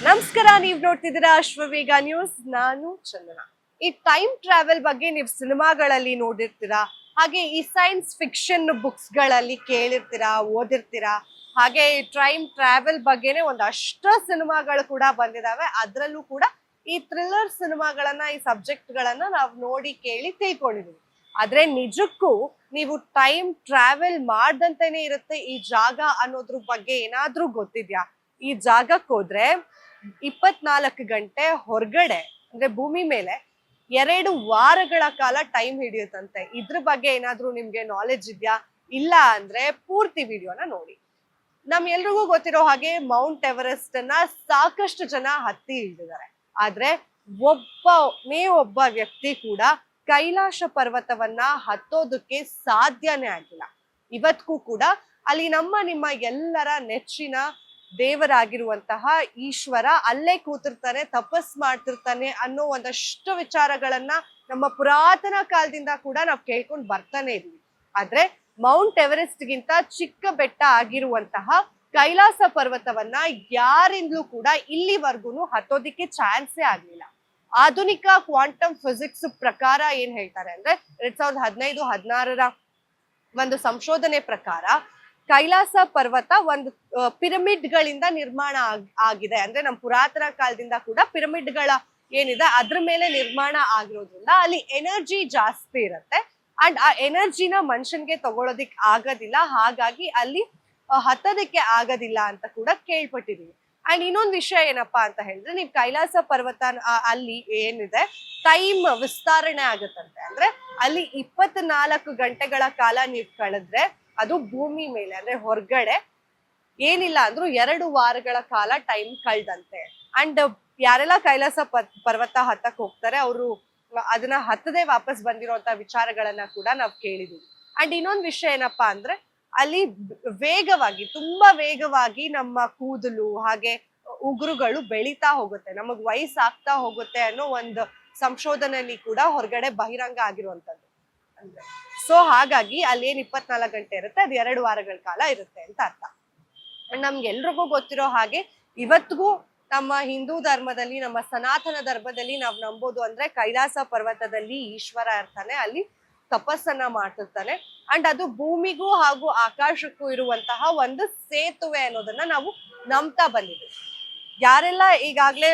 ನಮಸ್ಕಾರ, ನೀವ್ ನೋಡ್ತಿದ್ದೀರಾ ಅಶ್ವವೇಗ ನ್ಯೂಸ್. ನಾನು ಚಂದನ. ಈ ಟೈಮ್ ಟ್ರಾವೆಲ್ ಬಗ್ಗೆ ನೀವು ಸಿನಿಮಾಗಳಲ್ಲಿ ನೋಡಿರ್ತೀರಾ, ಹಾಗೆ ಈ ಸೈನ್ಸ್ ಫಿಕ್ಷನ್ ಬುಕ್ಸ್ ಗಳಲ್ಲಿ ಕೇಳಿರ್ತೀರಾ, ಓದಿರ್ತೀರಾ. ಹಾಗೆ ಈ ಟೈಮ್ ಟ್ರಾವೆಲ್ ಬಗ್ಗೆನೆ ಒಂದಷ್ಟು ಸಿನಿಮಾಗಳು ಕೂಡ ಬಂದಿದಾವೆ. ಅದ್ರಲ್ಲೂ ಕೂಡ ಈ ಥ್ರಿಲ್ಲರ್ ಸಿನಿಮಾಗಳನ್ನ, ಈ ಸಬ್ಜೆಕ್ಟ್ ಗಳನ್ನ ನಾವು ನೋಡಿ ಕೇಳಿ ತಿಳ್ಕೊಂಡಿದೀವಿ. ಆದ್ರೆ ನಿಜಕ್ಕೂ ನೀವು ಟೈಮ್ ಟ್ರಾವೆಲ್ ಮಾಡ್ದಂತೆನೆ ಇರುತ್ತೆ ಈ ಜಾಗ ಅನ್ನೋದ್ರ ಬಗ್ಗೆ ಏನಾದ್ರೂ ಗೊತ್ತಿದ್ಯಾ? ಈ ಜಾಗಕ್ಕೆ ಹೋದ್ರೆ 24 ಗಂಟೆ ಹೊರಗಡೆ ಅಂದ್ರೆ ಭೂಮಿ ಮೇಲೆ 2 ವಾರಗಳ ಕಾಲ ಟೈಮ್ ಹಿಡಿಯುತ್ತಂತೆ. ಇದ್ರ ಬಗ್ಗೆ ಏನಾದ್ರೂ ನಿಮ್ಗೆ ನಾಲೆಡ್ಜ್ ಇದ್ಯಾ? ಇಲ್ಲ ಅಂದ್ರೆ ಪೂರ್ತಿ ವಿಡಿಯೋನ ನೋಡಿ. ಎಲ್ರಿಗೂ ಗೊತ್ತಿರೋ ಹಾಗೆ ಮೌಂಟ್ ಎವರೆಸ್ಟ್ ಅನ್ನ ಸಾಕಷ್ಟು ಜನ ಹತ್ತಿ ಇಳಿದಿದ್ದಾರೆ. ಆದ್ರೆ ಒಬ್ಬ ವ್ಯಕ್ತಿ ಕೂಡ ಕೈಲಾಶ ಪರ್ವತವನ್ನ ಹತ್ತೋದಕ್ಕೆ ಸಾಧ್ಯನೇ ಆಗಿಲ್ಲ. ಇವತ್ತಿಗೂ ಕೂಡ ಅಲ್ಲಿ ನಿಮ್ಮ ಎಲ್ಲರ ನೆಚ್ಚಿನ ದೇವರಾಗಿರುವಂತಹ ಈಶ್ವರ ಅಲ್ಲೇ ಕೂತಿರ್ತಾನೆ, ತಪಸ್ ಮಾಡ್ತಿರ್ತಾನೆ ಅನ್ನೋ ಒಂದಷ್ಟು ವಿಚಾರಗಳನ್ನ ನಮ್ಮ ಪುರಾತನ ಕಾಲದಿಂದ ಕೂಡ ನಾವು ಕೇಳ್ಕೊಂಡು ಬರ್ತಾನೆ ಇದೀವಿ. ಆದ್ರೆ ಮೌಂಟ್ ಎವರೆಸ್ಟ್ ಗಿಂತ ಚಿಕ್ಕ ಬೆಟ್ಟ ಆಗಿರುವಂತಹ ಕೈಲಾಸ ಪರ್ವತವನ್ನ ಯಾರಿಂದಲೂ ಕೂಡ ಇಲ್ಲಿವರೆಗೂ ಹತ್ತೋದಿಕ್ಕೆ ಚಾನ್ಸೇ ಆಗ್ಲಿಲ್ಲ. ಆಧುನಿಕ ಕ್ವಾಂಟಮ್ ಫಿಸಿಕ್ಸ್ ಪ್ರಕಾರ ಏನ್ ಹೇಳ್ತಾರೆ ಅಂದ್ರೆ 2015-16ರ ಒಂದು ಸಂಶೋಧನೆ ಪ್ರಕಾರ ಕೈಲಾಸ ಪರ್ವತ ಒಂದು ಪಿರಮಿಡ್ ಗಳಿಂದ ನಿರ್ಮಾಣ ಆಗಿದೆ. ಅಂದ್ರೆ ನಮ್ಮ ಪುರಾತನ ಕಾಲದಿಂದ ಕೂಡ ಪಿರಮಿಡ್ ಗಳ ಏನಿದೆ ಅದ್ರ ಮೇಲೆ ನಿರ್ಮಾಣ ಆಗಿರೋದ್ರಿಂದ ಅಲ್ಲಿ ಎನರ್ಜಿ ಜಾಸ್ತಿ ಇರುತ್ತೆ. ಅಂಡ್ ಆ ಎನರ್ಜಿನ ಮನುಷ್ಯನ್ಗೆ ತಗೊಳೋದಿಕ್ ಆಗೋದಿಲ್ಲ, ಹಾಗಾಗಿ ಅಲ್ಲಿ ಹತ್ತೋದಕ್ಕೆ ಆಗೋದಿಲ್ಲ ಅಂತ ಕೂಡ ಕೇಳ್ಪಟ್ಟಿದೀವಿ. ಅಂಡ್ ಇನ್ನೊಂದು ವಿಷಯ ಏನಪ್ಪಾ ಅಂತ ಹೇಳಿದ್ರೆ, ನೀವು ಕೈಲಾಸ ಪರ್ವತ ಅಲ್ಲಿ ಏನಿದೆ ಟೈಮ್ ವಿಸ್ತರಣೆ ಆಗುತ್ತಂತೆ. ಅಂದ್ರೆ ಅಲ್ಲಿ 24 ಗಂಟೆಗಳ ಕಾಲ ನೀವು ಕಳೆದ್ರೆ ಅದು ಭೂಮಿ ಮೇಲೆ ಅಂದ್ರೆ ಹೊರಗಡೆ ಏನಿಲ್ಲ ಅಂದ್ರೂ 2 ವಾರಗಳ ಕಾಲ ಟೈಮ್ ಕಳ್ದಂತೆ. ಅಂಡ್ ಯಾರೆಲ್ಲ ಕೈಲಾಸ ಪರ್ವತ ಹತ್ತಕ್ ಹೋಗ್ತಾರೆ ಅವರು ಅದನ್ನ ಹತ್ತದೇ ವಾಪಸ್ ಬಂದಿರೋಂತ ವಿಚಾರಗಳನ್ನ ಕೂಡ ನಾವು ಕೇಳಿದೀವಿ. ಅಂಡ್ ಇನ್ನೊಂದು ವಿಷಯ ಏನಪ್ಪಾ ಅಂದ್ರೆ ಅಲ್ಲಿ ತುಂಬಾ ವೇಗವಾಗಿ ನಮ್ಮ ಕೂದಲು ಹಾಗೆ ಉಗುರುಗಳು ಬೆಳೀತಾ ಹೋಗುತ್ತೆ, ನಮಗ್ ವಯಸ್ಸಾಗ್ತಾ ಹೋಗುತ್ತೆ ಅನ್ನೋ ಒಂದು ಸಂಶೋಧನೆಯಲ್ಲಿ ಕೂಡ ಹೊರಗಡೆ ಬಹಿರಂಗ ಆಗಿರುವಂತದ್ದು. ಅಂದ್ರೆ ಸೊ ಹಾಗಾಗಿ ಅಲ್ಲಿ ಏನ್ 24 ಗಂಟೆ ಇರುತ್ತೆ ಅದು 2 ವಾರಗಳ ಕಾಲ ಇರುತ್ತೆ ಅಂತ ಅರ್ಥ. ನಮ್ಗೆಲ್ರಿಗೂ ಗೊತ್ತಿರೋ ಹಾಗೆ ಇವತ್ತಿಗೂ ನಮ್ಮ ಹಿಂದೂ ಧರ್ಮದಲ್ಲಿ, ನಮ್ಮ ಸನಾತನ ಧರ್ಮದಲ್ಲಿ ನಾವು ನಂಬೋದು ಅಂದ್ರೆ ಕೈಲಾಸ ಪರ್ವತದಲ್ಲಿ ಈಶ್ವರ ಇರ್ತಾನೆ, ಅಲ್ಲಿ ತಪಸ್ಸನ್ನ ಮಾಡ್ತಿರ್ತಾನೆ. ಅಂಡ್ ಅದು ಭೂಮಿಗೂ ಹಾಗೂ ಆಕಾಶಕ್ಕೂ ಇರುವಂತಹ ಒಂದು ಸೇತುವೆ ಅನ್ನೋದನ್ನ ನಾವು ನಂಬ್ತಾ ಬಂದಿದ್ದೀವಿ. ಯಾರೆಲ್ಲ ಈಗಾಗ್ಲೇ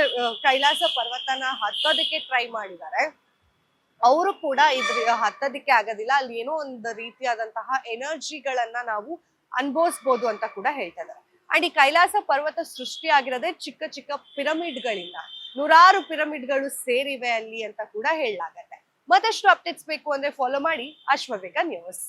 ಕೈಲಾಸ ಪರ್ವತನ ಹತ್ತೋದಕ್ಕೆ ಟ್ರೈ ಮಾಡಿದ್ದಾರೆ ಅವರು ಕೂಡ ಇದ್ರ ಹತ್ತೋದಿಕ್ಕೆ ಆಗೋದಿಲ್ಲ, ಅಲ್ಲಿ ಏನೋ ಒಂದು ರೀತಿಯಾದಂತಹ ಎನರ್ಜಿಗಳನ್ನ ನಾವು ಅನುಭವಿಸ್ಬೋದು ಅಂತ ಕೂಡ ಹೇಳ್ತಾ ಇದ್ದಾರೆ. ಅಂಡ್ ಈ ಕೈಲಾಸ ಪರ್ವತ ಸೃಷ್ಟಿ ಆಗಿರೋದೇ ಚಿಕ್ಕ ಚಿಕ್ಕ ಪಿರಮಿಡ್ಗಳಿಂದ, 100 ಪಿರಮಿಡ್ಗಳು ಸೇರಿವೆ ಅಲ್ಲಿ ಅಂತ ಕೂಡ ಹೇಳಲಾಗತ್ತೆ. ಮತ್ತಷ್ಟು ಅಪ್ಡೇಟ್ಸ್ ಬೇಕು ಅಂದ್ರೆ ಫಾಲೋ ಮಾಡಿ ಅಶ್ವವೇಗ ನ್ಯೂಸ್.